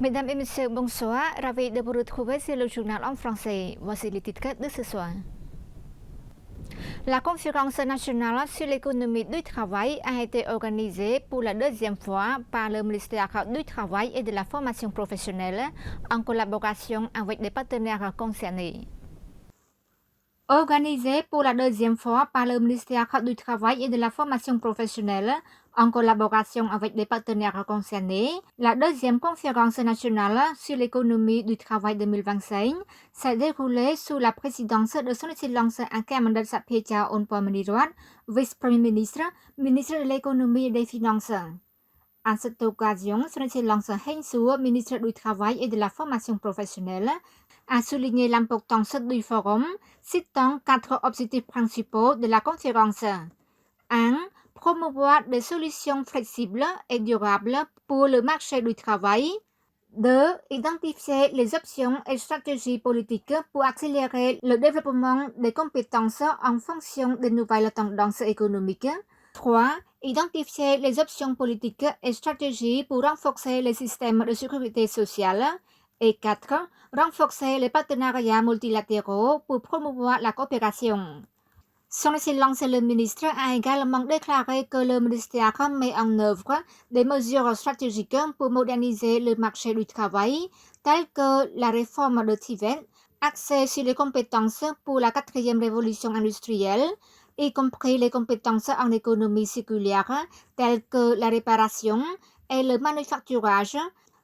Mesdames et messieurs, bonsoir. Ravi de vous retrouver sur le journal en français. Voici les titres de ce soir. La conférence nationale sur l'économie du travail a été organisée pour la deuxième fois par le ministère du Travail et de la Formation professionnelle en collaboration avec des partenaires concernés. Organisée pour la deuxième fois par le ministère du Travail et de la Formation professionnelle en collaboration avec des partenaires concernés, la deuxième conférence nationale sur l'économie du travail 2025 s'est déroulée sous la présidence de son Excellence Akam Sapiecha Onpomanirat, vice-premier ministre, ministre de l'économie et des finances. À cette occasion, son Excellence Heng Suo, ministre du Travail et de la Formation professionnelle, a souligné l'importance du forum, citant 4 objectifs principaux de la conférence. 1. Promouvoir des solutions flexibles et durables pour le marché du travail. 2. Identifier les options et stratégies politiques pour accélérer le développement des compétences en fonction des nouvelles tendances économiques. 3. Identifier les options politiques et stratégies pour renforcer les systèmes de sécurité sociale. Et 4. Renforcer les partenariats multilatéraux pour promouvoir la coopération. Son Excellence le ministre a également déclaré que le ministère met en œuvre des mesures stratégiques pour moderniser le marché du travail, telles que la réforme de TVET, axée sur les compétences pour la 4e révolution industrielle, y compris les compétences en économie circulaire, telles que la réparation et le manufacturage,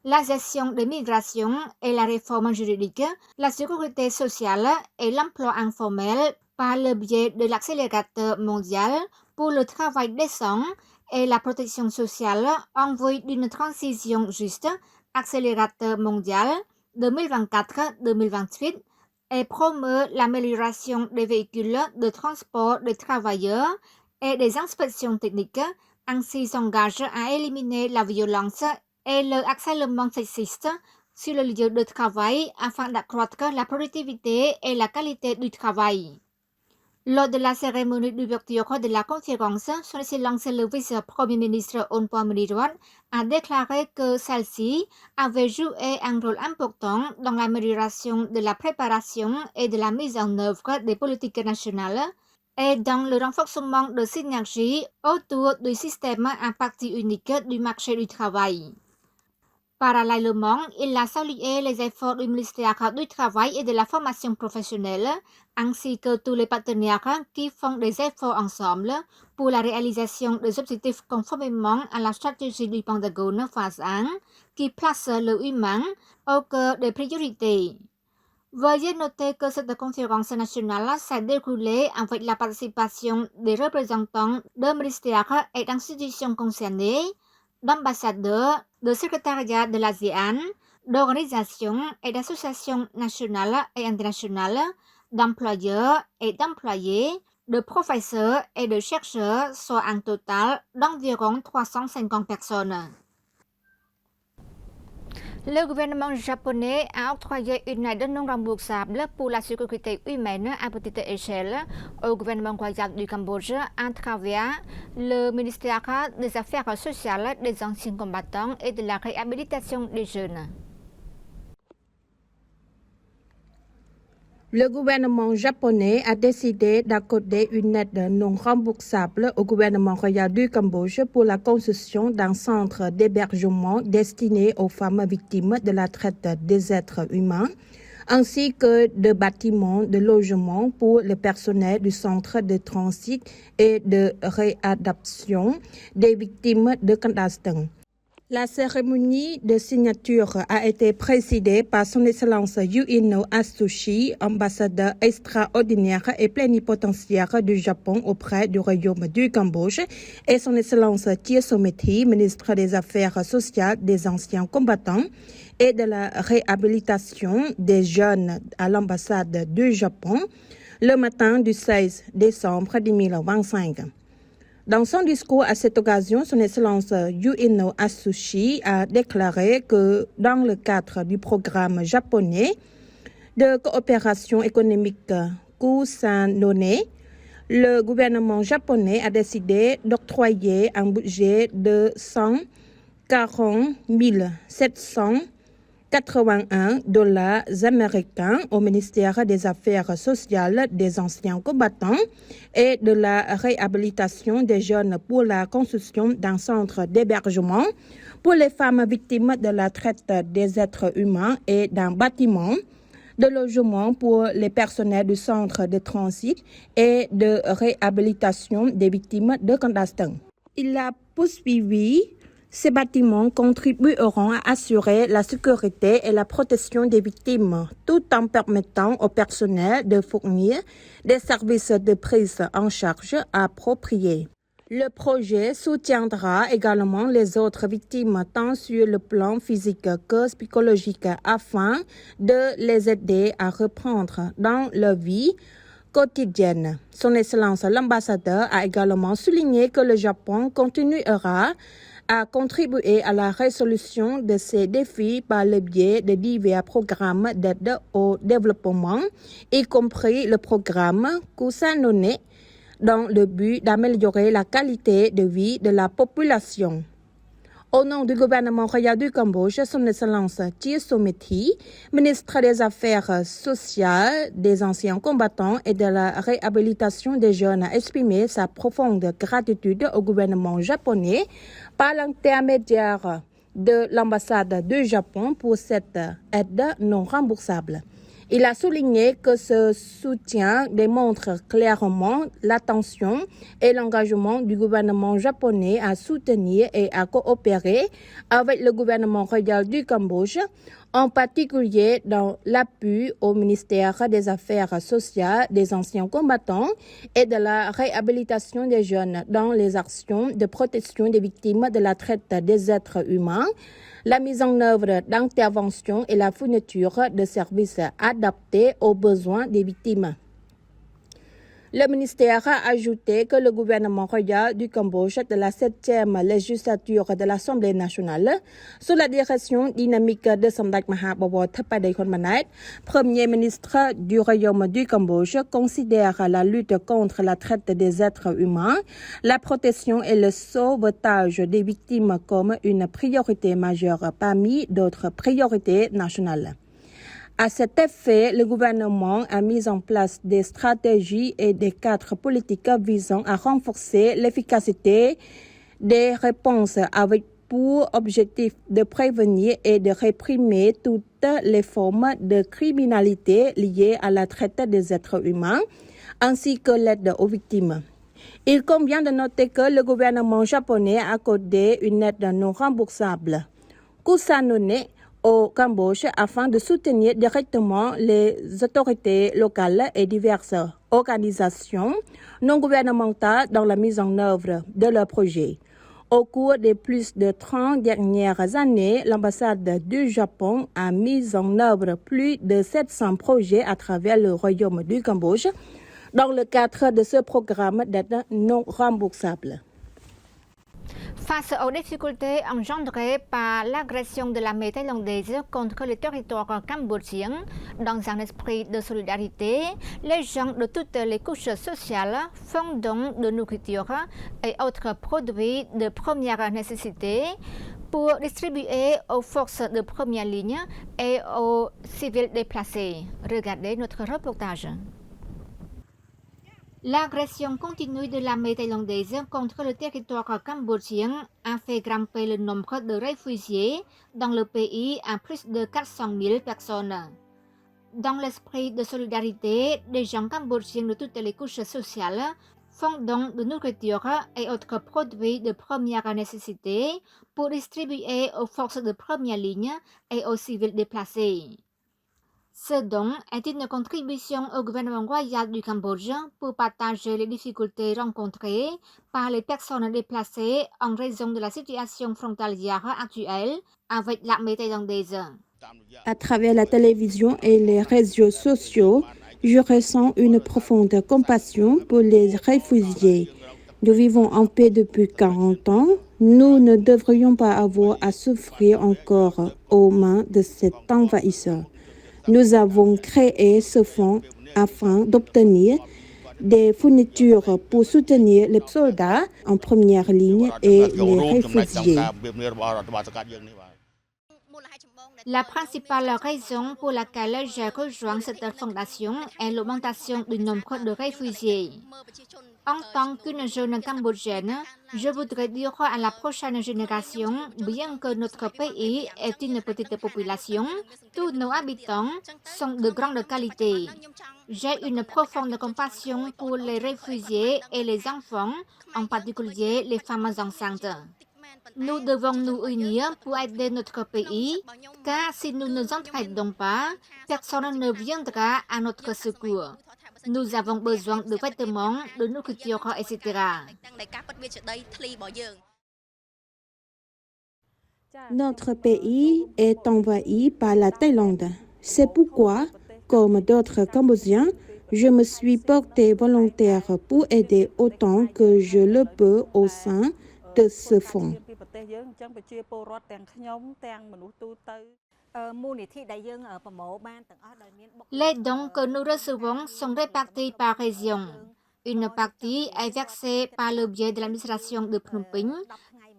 la gestion des migrations et la réforme juridique, la sécurité sociale et l'emploi informel par le biais de l'accélérateur mondial pour le travail décent et la protection sociale en vue d'une transition juste, accélérateur mondial 2024-2028, et promeut l'amélioration des véhicules de transport des travailleurs et des inspections techniques, ainsi s'engage à éliminer la violence et le harcèlement sexiste sur le lieu de travail afin d'accroître la productivité et la qualité du travail. Lors de la cérémonie d'ouverture de la conférence, son Excellence le vice-premier ministre Onpomanirat a déclaré que celle-ci avait joué un rôle important dans l'amélioration de la préparation et de la mise en œuvre des politiques nationales et dans le renforcement de synergie autour du système à partie unique du marché du travail. Parallèlement, il a salué les efforts du ministère du Travail et de la Formation professionnelle, ainsi que tous les partenaires qui font des efforts ensemble pour la réalisation des objectifs conformément à la stratégie du Pentagone phase 1, qui place le humain au cœur des priorités. Veuillez noter que cette conférence nationale s'est déroulée avec la participation des représentants de ministères et d'institutions concernées, d'ambassadeurs, de secrétariats de l'ASEAN, d'organisations et d'associations nationales et internationales, d'employeurs et d'employés, de professeurs et de chercheurs, soit un total d'environ 350 personnes. Le gouvernement japonais a octroyé une aide non remboursable pour la sécurité humaine à petite échelle au gouvernement royal du Cambodge à travers le ministère des Affaires sociales des anciens combattants et de la réhabilitation des jeunes. Le gouvernement japonais a décidé d'accorder une aide non remboursable au gouvernement royal du Cambodge pour la construction d'un centre d'hébergement destiné aux femmes victimes de la traite des êtres humains, ainsi que de bâtiments de logement pour le personnel du centre de transit et de réadaptation des victimes de Kandastan. La cérémonie de signature a été présidée par son Excellence Yuino Atsushi, ambassadeur extraordinaire et plénipotentiaire du Japon auprès du Royaume du Cambodge, et son Excellence Tiesometi, ministre des Affaires sociales des anciens combattants et de la réhabilitation des jeunes à l'ambassade du Japon, le matin du 16 décembre 2025. Dans son discours à cette occasion, son Excellence Yuino Atsushi a déclaré que dans le cadre du programme japonais de coopération économique Kusanone, le gouvernement japonais a décidé d'octroyer un budget de 140 700 $81 américains au ministère des Affaires sociales des anciens combattants et de la réhabilitation des jeunes pour la construction d'un centre d'hébergement pour les femmes victimes de la traite des êtres humains et d'un bâtiment de logement pour les personnels du centre de transit et de réhabilitation des victimes de Kandastan. Il a poursuivi. Ces bâtiments contribueront à assurer la sécurité et la protection des victimes, tout en permettant au personnel de fournir des services de prise en charge appropriés. Le projet soutiendra également les autres victimes tant sur le plan physique que psychologique afin de les aider à reprendre dans leur vie quotidienne. Son Excellence l'ambassadeur a également souligné que le Japon continuera à contribuer à la résolution de ces défis par le biais de divers programmes d'aide au développement, y compris le programme Kusanone, dans le but d'améliorer la qualité de vie de la population. Au nom du gouvernement royal du Cambodge, Son Excellence Thie Somethi, ministre des Affaires sociales des anciens combattants et de la réhabilitation des jeunes, a exprimé sa profonde gratitude au gouvernement japonais par l'intermédiaire de l'ambassade du Japon pour cette aide non remboursable. Il a souligné que ce soutien démontre clairement l'attention et l'engagement du gouvernement japonais à soutenir et à coopérer avec le gouvernement royal du Cambodge, en particulier dans l'appui au ministère des Affaires sociales des anciens combattants et de la réhabilitation des jeunes dans les actions de protection des victimes de la traite des êtres humains, la mise en œuvre d'interventions et la fourniture de services adaptés aux besoins des victimes. Le ministère a ajouté que le gouvernement royal du Cambodge de la 7e législature de l'Assemblée nationale, sous la direction dynamique de Samdech Mahabowor Thappadey Khonmanait, Premier ministre du Royaume du Cambodge, considère la lutte contre la traite des êtres humains, la protection et le sauvetage des victimes comme une priorité majeure parmi d'autres priorités nationales. À cet effet, le gouvernement a mis en place des stratégies et des cadres politiques visant à renforcer l'efficacité des réponses avec pour objectif de prévenir et de réprimer toutes les formes de criminalité liées à la traite des êtres humains, ainsi que l'aide aux victimes. Il convient de noter que le gouvernement japonais a accordé une aide non remboursable, Kusanone, au Cambodge afin de soutenir directement les autorités locales et diverses organisations non gouvernementales dans la mise en œuvre de leurs projets. Au cours des plus de 30 dernières années, l'ambassade du Japon a mis en œuvre plus de 700 projets à travers le Royaume du Cambodge dans le cadre de ce programme d'aide non remboursable. Face aux difficultés engendrées par l'agression de l'armée thaïlandaise contre le territoire cambodgien, dans un esprit de solidarité, les gens de toutes les couches sociales font don de nourriture et autres produits de première nécessité pour distribuer aux forces de première ligne et aux civils déplacés. Regardez notre reportage. L'agression continue de l'armée thaïlandaise contre le territoire cambodgien a fait grimper le nombre de réfugiés dans le pays à plus de 400 000 personnes. Dans l'esprit de solidarité, les gens cambodgiens de toutes les couches sociales font don de nourriture et autres produits de première nécessité pour distribuer aux forces de première ligne et aux civils déplacés. Ce don est une contribution au gouvernement royal du Cambodge pour partager les difficultés rencontrées par les personnes déplacées en raison de la situation frontalière actuelle avec l'armée thaïlandaise. À travers la télévision et les réseaux sociaux, je ressens une profonde compassion pour les réfugiés. Nous vivons en paix depuis 40 ans. Nous ne devrions pas avoir à souffrir encore aux mains de cet envahisseur. Nous avons créé ce fonds afin d'obtenir des fournitures pour soutenir les soldats en première ligne et les réfugiés. La principale raison pour laquelle j'ai rejoint cette fondation est l'augmentation du nombre de réfugiés. En tant qu'une jeune Cambodgienne, je voudrais dire à la prochaine génération, bien que notre pays ait une petite population, tous nos habitants sont de grande qualité. J'ai une profonde compassion pour les réfugiés et les enfants, en particulier les femmes enceintes. Nous devons nous unir pour aider notre pays, car si nous ne nous entraidons pas, personne ne viendra à notre secours. Nous avons besoin de vêtements, de nourriture, etc. Notre pays est envahi par la Thaïlande. C'est pourquoi, comme d'autres Cambodgiens, je me suis porté volontaire pour aider autant que je le peux au sein de ce fonds. Les dons que nous recevons sont répartis par région. Une partie est versée par le biais de l'administration de Phnom Penh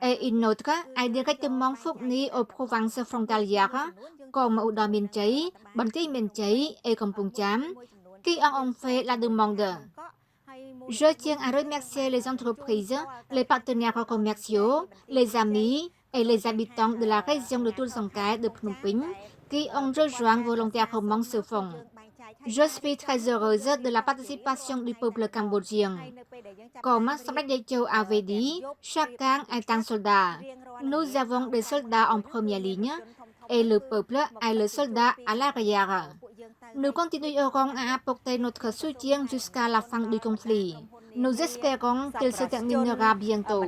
et une autre est directement fournie aux provinces frontalières comme Udon Mien Chai, Ban Thi Mien Chai et Kampong Cham, qui en ont fait la demande. Je tiens à remercier les entreprises, les partenaires commerciaux, les amis et les habitants de la région de Tulsangkai de Phnom Penh qui ont rejoint volontairement ce fonds. Je suis très heureuse de la participation du peuple cambodgien. Comme Samdech Techo avait dit, chacun est un soldat. Nous avons des soldats en première ligne et le peuple est le soldat à l'arrière. Nous continuerons à apporter notre soutien jusqu'à la fin du conflit. Nous espérons qu'il se terminera bientôt.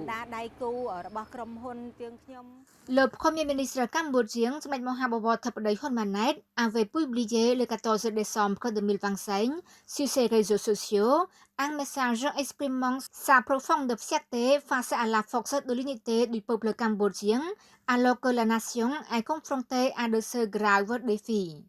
Le Premier ministre cambodgien Samdech Mahabowat Thappadej Honmanet avait publié le 14 décembre 2025 sur ses réseaux sociaux un message exprimant sa profonde fierté face à la force de l'unité du peuple cambodgien alors que la nation est confrontée à de ce graves défis.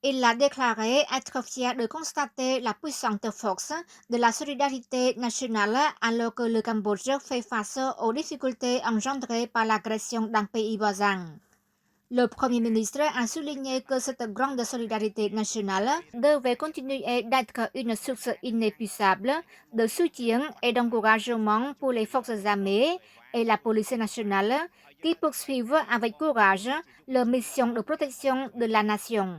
Il a déclaré être fier de constater la puissante force de la solidarité nationale alors que le Cambodge fait face aux difficultés engendrées par l'agression d'un pays voisin. Le Premier ministre a souligné que cette grande solidarité nationale devait continuer d'être une source inépuisable de soutien et d'encouragement pour les forces armées et la police nationale qui poursuivent avec courage leur mission de protection de la nation.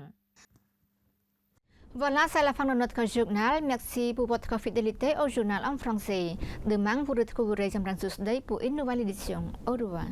Voilà, c'est la fin de notre journal. Merci pour votre fidélité au journal en français. Demain, vous retrouverez Jamran Susday pour une nouvelle édition. Au revoir.